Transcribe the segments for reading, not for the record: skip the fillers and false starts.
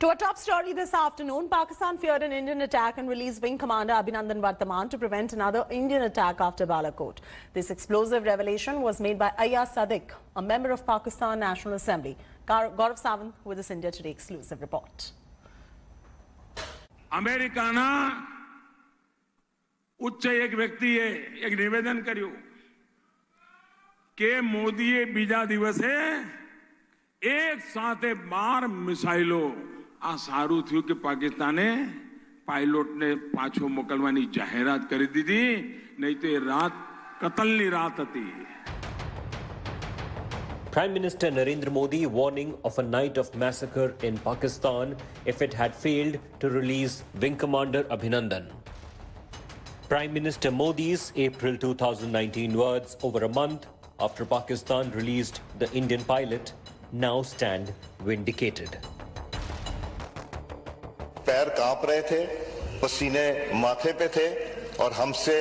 To a top story this afternoon, Pakistan feared an Indian attack and released Wing Commander Abhinandan Varthaman to prevent another Indian attack after Balakot. This explosive revelation was made by Ayaz Sadiq, a member of Pakistan National Assembly. Gaurav Sawant with this India Today exclusive report. Americana उच्च एक व्यक्तिए एक निवेदन કર્યું કે મોદીએ બીજા દિવસે એક સાથે 12 મિસાઇલો આ સારું થયું કે પાકિસ્તાને પાયલોટને પાછો મોકલવાની જાહેરાત કરી દીધી નહીં તો એ રાત કતલની રાત હતી. Prime Minister Narendra Modi warning of a night of massacre in Pakistan if it had failed to release Wing Commander Abhinandan. Prime Minister Modi's April 2019 words over a month after Pakistan released the Indian pilot now stand vindicated. पैर कांप रहे थे, पसीने माथे पे थे और हमसे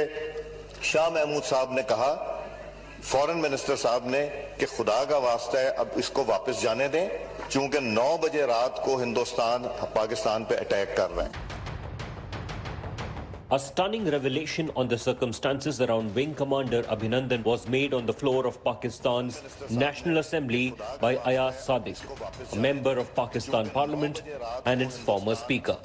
शाह महमूद साहब ने कहा, फॉरेन मिनिस्टर साहब ने कि खुदा का वास्ता है अब इसको वापस जाने दें क्योंकि 9 बजे रात को हिंदुस्तान पाकिस्तान पे अटैक कर रहे हैं. A stunning revelation on the circumstances around Wing Commander Abhinandan was made on the floor of Pakistan's National Assembly by Ayaz Sadiq, a member of Pakistan Parliament and its former Speaker.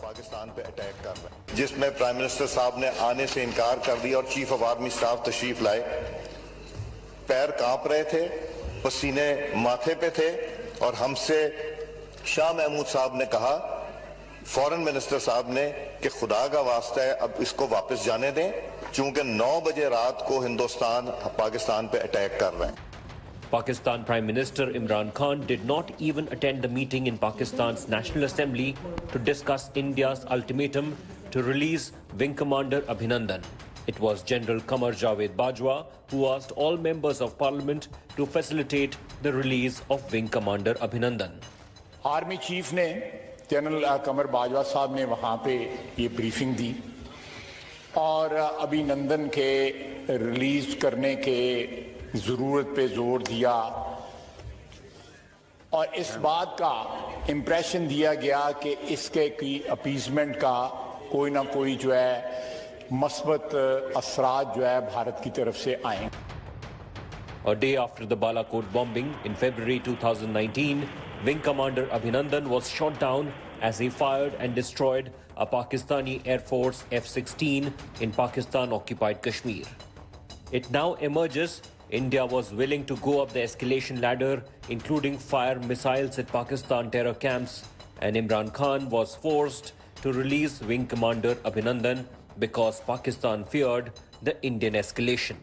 जिसमें prime minister साहब ने आने से इनकार कर दिया और chief of army staff तशरीफ लाए. पैर कांप रहे थे, पसीने माथे पे थे और हमसे शाह महमूद साहब ने कहा, फॉरेन मिनिस्टर साहब ने कि खुदा का वास्ता है अब इसको वापस जाने दें क्योंकि 9 बजे रात को हिंदुस्तान पाकिस्तान पे अटैक कर रहे हैं. Pakistan Prime Minister Imran Khan did not even attend the meeting in Pakistan's National Assembly to discuss India's ultimatum to release Wing Commander Abhinandan. It was General Qamar Javed Bajwa who asked all members of Parliament to facilitate the release of Wing Commander Abhinandan. Army Chief ने general कमर बाजवा साहब ने वहाँ पे ये briefing दी और अभिनंदन के release करने के ज़रूरत पे जोर दिया और इस बात का इम्प्रेशन दिया गया कि इसके की अपीजमेंट का कोई ना कोई जो है मस्बत असरात जो है भारत की तरफ से आए. A day after the Balakot bombing in February 2019, Wing Commander Abhinandan was shot down as he fired and destroyed a Pakistani Air Force F-16 in Pakistan-occupied Kashmir. It now emerges India was willing to go up the escalation ladder, including fire missiles at Pakistan terror camps, and Imran Khan was forced to release Wing Commander Abhinandan because Pakistan feared the Indian escalation.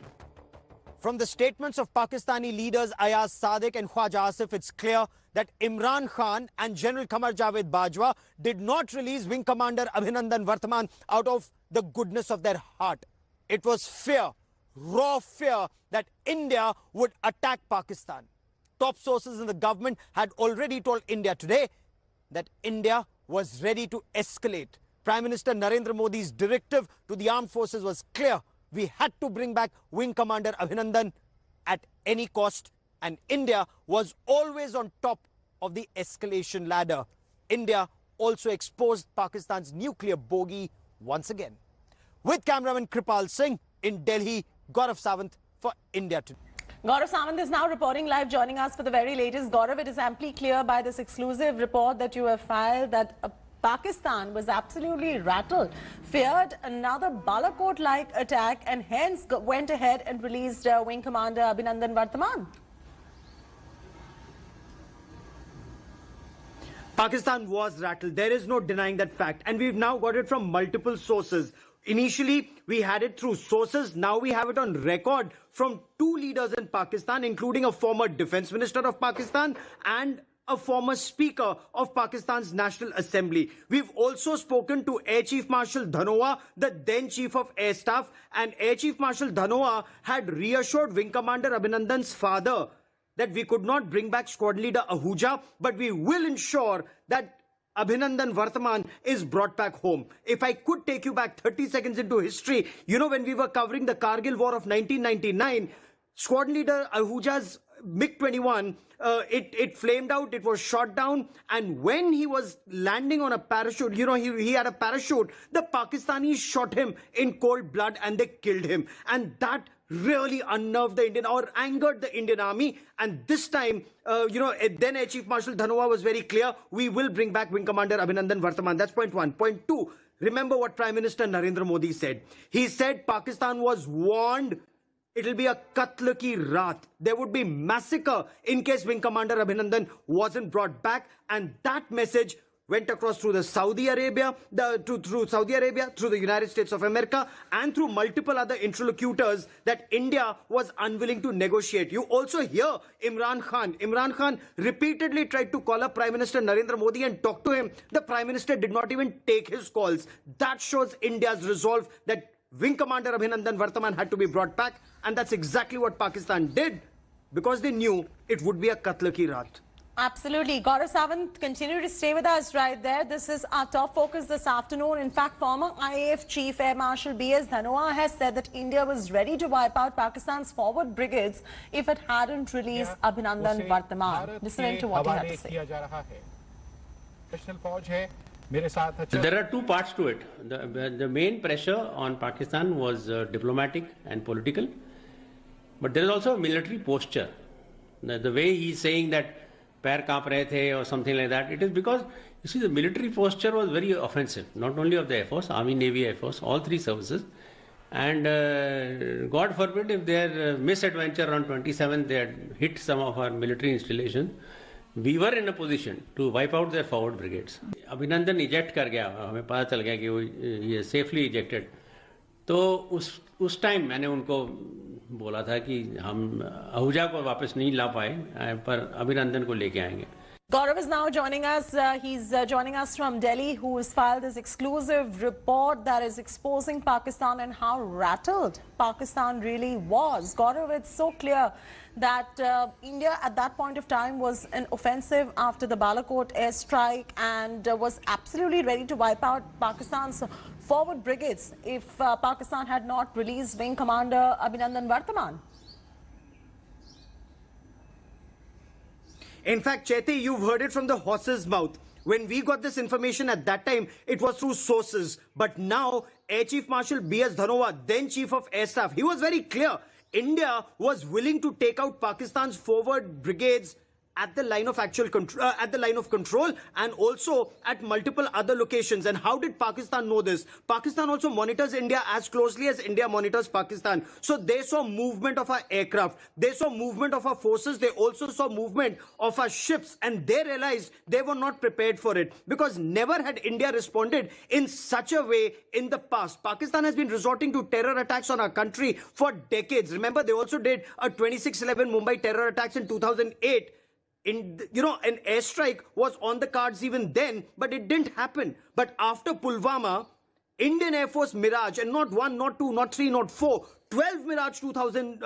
From the statements of Pakistani leaders Ayaz Sadiq and Khwaja Asif, it's clear that Imran Khan and General Qamar Javed Bajwa did not release Wing Commander Abhinandan Varthaman out of the goodness of their heart. It was fear, raw fear, that India would attack Pakistan. Top sources in the government had already told India Today that India was ready to escalate. Prime Minister Narendra Modi's directive to the armed forces was clear. We had to bring back Wing Commander Abhinandan at any cost, and India was always on top of the escalation ladder. India also exposed Pakistan's nuclear bogey once again. With cameraman Kripal Singh in Delhi, Gaurav Sawant for India Today. Gaurav Sawant is now reporting live, joining us for the very latest. Gaurav, it is amply clear by this exclusive report that you have filed that Pakistan was absolutely rattled, feared another Balakot-like attack and hence went ahead and released Wing Commander Abhinandan Varthaman. Pakistan was rattled. There is no denying that fact. And we've now got it from multiple sources. Initially, we had it through sources. Now we have it on record from 2 leaders in Pakistan, including a former defense minister of Pakistan and a former speaker of Pakistan's National Assembly. We've also spoken to Air Chief Marshal Dhanoa, the then Chief of Air Staff, and Air Chief Marshal Dhanoa had reassured Wing Commander Abhinandan's father that we could not bring back Squadron Leader Ahuja, but we will ensure that Abhinandan Varthaman is brought back home. If I could take you back 30 seconds into history, you know, when we were covering the Kargil War of 1999, Squadron Leader Ahuja's MiG-21, it flamed out, it was shot down, and when he was landing on a parachute, you know, he had a parachute, the Pakistanis shot him in cold blood and they killed him. And that really unnerved the Indian, or angered the Indian army. And this time, you know, then Air Chief Marshal Dhanoa was very clear, we will bring back Wing Commander Abhinandan Varthaman. That's point one. Point two, remember what Prime Minister Narendra Modi said. He said Pakistan was warned it'll be a Qatl ki Raat. There would be massacre in case Wing Commander Abhinandan wasn't brought back. And that message went across through the Saudi Arabia, through the United States of America, and through multiple other interlocutors that India was unwilling to negotiate. You also hear Imran Khan. Imran Khan repeatedly tried to call up Prime Minister Narendra Modi and talk to him. The Prime Minister did not even take his calls. That shows India's resolve that Wing Commander Abhinandan Varthaman had to be brought back, and that's exactly what Pakistan did, because they knew it would be a Qatl ki Raat. Absolutely. Gaurav Sawant, continue to stay with us right there. This is our top focus this afternoon. In fact, former IAF Chief Air Marshal B.S. Dhanoa has said that India was ready to wipe out Pakistan's forward brigades if it hadn't released Abhinandan Varthaman. Listen to what he had to say. There are two parts to it. The main pressure on Pakistan was diplomatic and political, but there is also a military posture. The way he's saying that पैर कांप रहे थे or something like that, it is because, you see, the military posture was very offensive, not only of the Air Force, Army, Navy, Air Force, all three services. And God forbid if their misadventure on 27th, they had hit some of our military installations, we were in a position to wipe out their forward brigades. Abhinandan eject कर गया, हमें पता चल गया कि वो ये safely ejected. तो उस टाइम मैंने उनको बोला था कि हम आहूजा को वापस नहीं ला पाए, पर अभिनंदन को लेके आएंगे. Gaurav is now joining us. He's joining us from Delhi, who has filed this exclusive report that is exposing Pakistan and how rattled Pakistan really was. Gaurav, it's so clear that India at that point of time was an offensive after the Balakot airstrike and was absolutely ready to wipe out Pakistan's forward brigades if Pakistan had not released Wing Commander Abhinandan Varthaman. In fact, Chaiti, you've heard it from the horse's mouth. When we got this information at that time, it was through sources. But now, Air Chief Marshal B.S. Dhanoa, then Chief of Air Staff, he was very clear. India was willing to take out Pakistan's forward brigades at the line of control, and also at multiple other locations. And how did Pakistan know this? Pakistan also monitors India as closely as India monitors Pakistan. So they saw movement of our aircraft, they saw movement of our forces, they also saw movement of our ships, and they realized they were not prepared for it, because never had India responded in such a way in the past. Pakistan has been resorting to terror attacks on our country for decades. Remember, they also did a 26/11 Mumbai terror attacks in 2008. An airstrike was on the cards even then, but it didn't happen. But after Pulwama, Indian Air Force Mirage, and not one, not two, not three, not four, 12 Mirage 2000,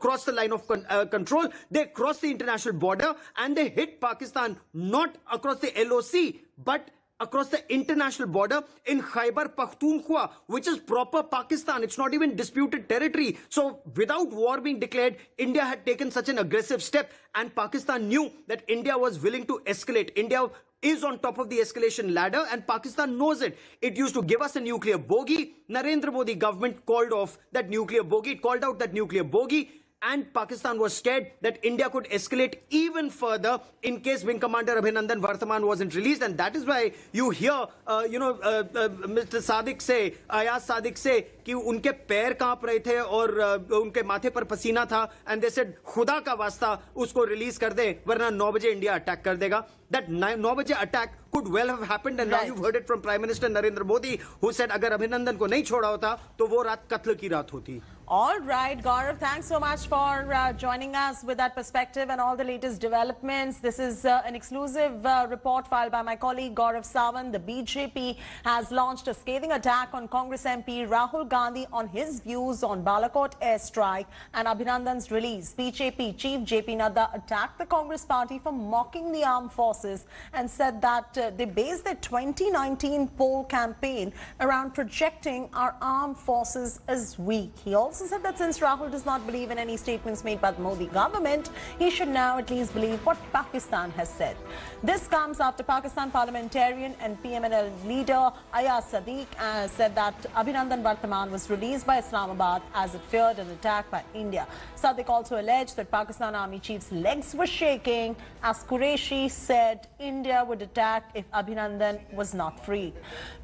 crossed the line of control. They crossed the international border and they hit Pakistan, not across the LOC, but across the international border in Khyber Pakhtunkhwa, which is proper Pakistan. It's not even disputed territory. So without war being declared, India had taken such an aggressive step, and Pakistan knew that India was willing to escalate. India is on top of the escalation ladder, and Pakistan knows it. It used to give us a nuclear bogey. Narendra Modi government called off that nuclear bogey. It called out that nuclear bogey. And Pakistan was scared that India could escalate even further in case Wing Commander Abhinandan Varthaman wasn't released. And that is why you hear, Mr. Sadiq say, Ayaz Sadiq say, कि उनके पैर कांप रहे थे और उनके माथे पर पसीना था, and they said, खुदा का वास्ता उसको रिलीज कर दे, वरना 9 बजे इंडिया अटैक कर देगा. That 9 बजे attack could well have happened, and now you've heard it from Prime Minister Narendra Modi, who said अगर अभिनंदन को नहीं छोड़ा होता तो वो रात कत्ल की रात होती. All right, Gaurav, thanks so much for joining us with that perspective and all the latest developments. This is an exclusive report filed by my colleague Gaurav Sawant. The BJP has launched a scathing attack on Congress MP Rahul Gandhi on his views on Balakot airstrike and Abhinandan's release. BJP Chief JP Nadda attacked the Congress party for mocking the armed forces and said that they based their 2019 poll campaign around projecting our armed forces as weak. He also also said that since Rahul does not believe in any statements made by the Modi government, he should now at least believe what Pakistan has said. This comes after Pakistan parliamentarian and PMNL leader Ayaz Sadiq said that Abhinandan Varthaman was released by Islamabad as it feared an attack by India. Sadiq also alleged that Pakistan Army chief's legs were shaking as Qureshi said India would attack if Abhinandan was not freed.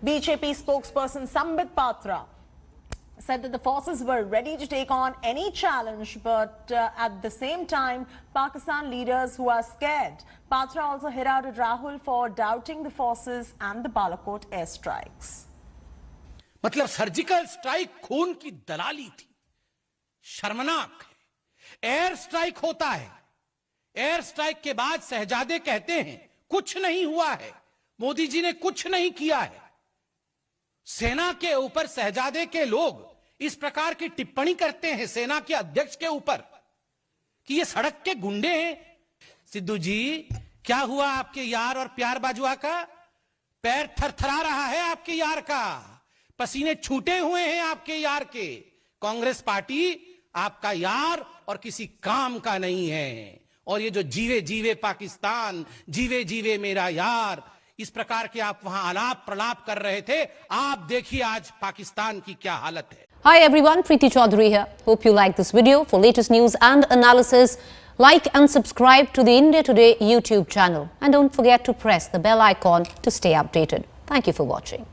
BJP spokesperson Sambit Patra said that the forces were ready to take on any challenge, but at the same time, Pakistan leaders who are scared. Patra also hit out at Rahul for doubting the forces and the Balakot airstrikes. मतलब surgical strike खून की दलाली थी, शर्मनाक है। Air strike होता है, air strike के बाद शहजादे कहते हैं कुछ नहीं हुआ है, मोदी जी ने कुछ नहीं किया है। सेना के ऊपर शहजादे के लोग इस प्रकार की टिप्पणी करते हैं सेना के अध्यक्ष के ऊपर कि ये सड़क के गुंडे हैं। सिद्धू जी, क्या हुआ आपके यार और प्यार बाजवा का? पैर थरथरा रहा है आपके यार का, पसीने छूटे हुए हैं आपके यार के। कांग्रेस पार्टी आपका यार और किसी काम का नहीं है। और ये जो जीवे जीवे पाकिस्तान, जीवे जीवे मेरा यार, इस प्रकार के आप वहां आलाप प्रलाप कर रहे थे, आप देखिए आज पाकिस्तान की क्या हालत है। Hi everyone, Preeti Chaudhary here. Hope you like this video. For latest news and analysis, like and subscribe to the India Today YouTube channel. And don't forget to press the bell icon to stay updated. Thank you for watching.